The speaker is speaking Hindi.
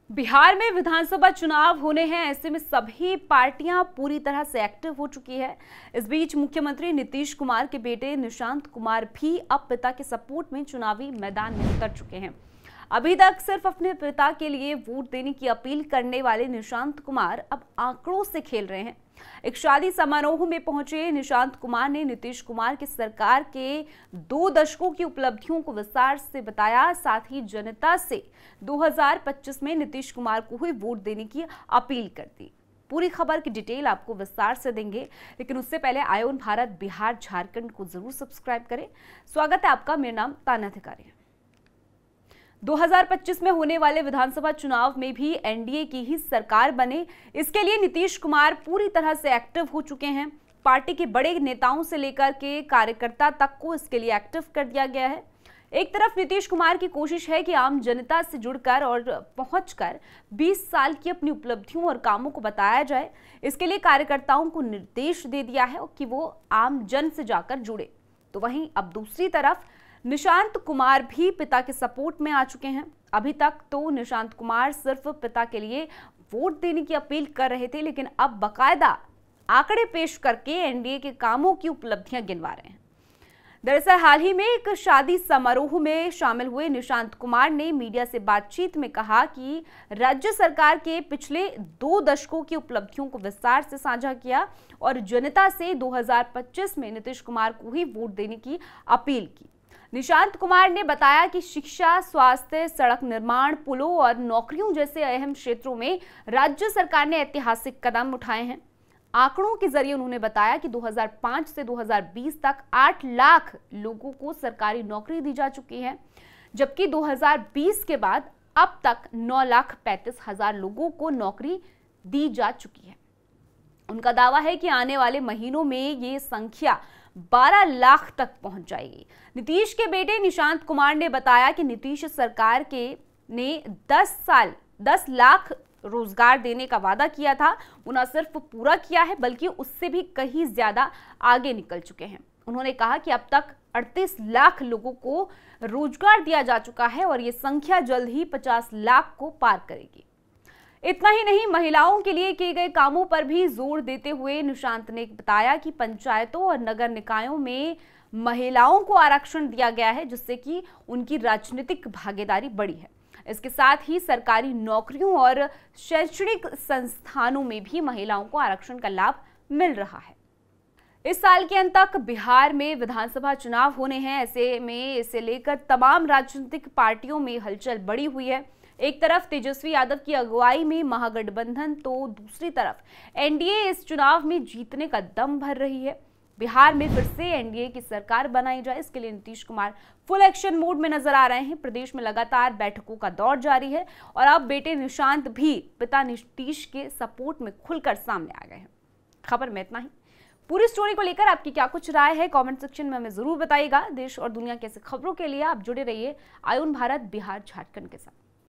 बिहार में विधानसभा चुनाव होने हैं। ऐसे में सभी पार्टियां पूरी तरह से एक्टिव हो चुकी है। इस बीच मुख्यमंत्री नीतीश कुमार के बेटे निशांत कुमार भी अब पिता के सपोर्ट में चुनावी मैदान में उतर चुके हैं। अभी तक सिर्फ अपने पिता के लिए वोट देने की अपील करने वाले निशांत कुमार अब आंकड़ों से खेल रहे हैं। एक शादी समारोह में पहुंचे निशांत कुमार ने नीतीश कुमार की सरकार के 2 दशकों की उपलब्धियों को विस्तार से बताया। साथ ही जनता से 2025 में नीतीश कुमार को ही वोट देने की अपील कर दी। पूरी खबर की डिटेल आपको विस्तार से देंगे, लेकिन उससे पहले आयुन भारत बिहार झारखंड को जरूर सब्सक्राइब करें। स्वागत है आपका। मेरा नाम ताना अधिकारी है। 2025 में होने वाले विधानसभा चुनाव में भी एनडीए की ही सरकार बने, इसके लिए नीतीश कुमार पूरी तरह से एक्टिव हो चुके हैं। पार्टी के बड़े नेताओं से लेकर के कार्यकर्ता तक को इसके लिए एक्टिव कर दिया गया है। एक तरफ नीतीश कुमार की कोशिश है कि आम जनता से जुड़कर और पहुंचकर 20 साल की अपनी उपलब्धियों और कामों को बताया जाए। इसके लिए कार्यकर्ताओं को निर्देश दे दिया है कि वो आम जन से जाकर जुड़े। तो वहीं अब दूसरी तरफ निशांत कुमार भी पिता के सपोर्ट में आ चुके हैं। अभी तक तो निशांत कुमार सिर्फ पिता के लिए वोट देने की अपील कर रहे थे, लेकिन अब बकायदा आंकड़े पेश करके एनडीए के कामों की उपलब्धियां गिनवा रहे हैं। दरअसल हाल ही में एक शादी समारोह में शामिल हुए निशांत कुमार ने मीडिया से बातचीत में कहा कि राज्य सरकार के पिछले 2 दशकों की उपलब्धियों को विस्तार से साझा किया और जनता से 2025 में नीतीश कुमार को ही वोट देने की अपील की। निशांत कुमार ने बताया कि शिक्षा, स्वास्थ्य, सड़क निर्माण, पुलों और नौकरियों जैसे अहम क्षेत्रों में राज्य सरकार ने ऐतिहासिक कदम उठाए हैं। आंकड़ों के जरिए उन्होंने बताया कि 2005 से 2020 तक 8 लाख लोगों को सरकारी नौकरी दी जा चुकी है, जबकि 2020 के बाद अब तक 9,35,000 लोगों को नौकरी दी जा चुकी है। उनका दावा है कि आने वाले महीनों में ये संख्या 12 लाख तक पहुंच जाएगी। नीतीश के बेटे निशांत कुमार ने बताया कि नीतीश सरकार ने 10 लाख रोजगार देने का वादा किया था। वो न सिर्फ पूरा किया है बल्कि उससे भी कहीं ज्यादा आगे निकल चुके हैं। उन्होंने कहा कि अब तक 38 लाख लोगों को रोजगार दिया जा चुका है और ये संख्या जल्द ही 50 लाख को पार करेगी। इतना ही नहीं, महिलाओं के लिए किए गए कामों पर भी जोर देते हुए निशांत ने बताया कि पंचायतों और नगर निकायों में महिलाओं को आरक्षण दिया गया है, जिससे कि उनकी राजनीतिक भागीदारी बढ़ी है। इसके साथ ही सरकारी नौकरियों और शैक्षणिक संस्थानों में भी महिलाओं को आरक्षण का लाभ मिल रहा है। इस साल के अंत तक बिहार में विधानसभा चुनाव होने हैं। ऐसे में इसे लेकर तमाम राजनीतिक पार्टियों में हलचल बढ़ी हुई है। एक तरफ तेजस्वी यादव की अगुवाई में महागठबंधन, तो दूसरी तरफ एनडीए इस चुनाव में जीतने का दम भर रही है। बिहार में फिर से एनडीए की सरकार बनाई जाए, इसके लिए Nitish Kumar full action mode में नजर आ रहे हैं। प्रदेश में लगातार बैठकों का दौर जारी है और अब बेटे निशांत भी पिता नीतीश के सपोर्ट में खुलकर सामने आ गए हैं। खबर में इतना ही। पूरी स्टोरी को लेकर आपकी क्या कुछ राय है, कमेंट सेक्शन में हमें जरूर बताइएगा। देश और दुनिया की ऐसी खबरों के लिए आप जुड़े रहिए आयुन भारत बिहार झारखंड के साथ।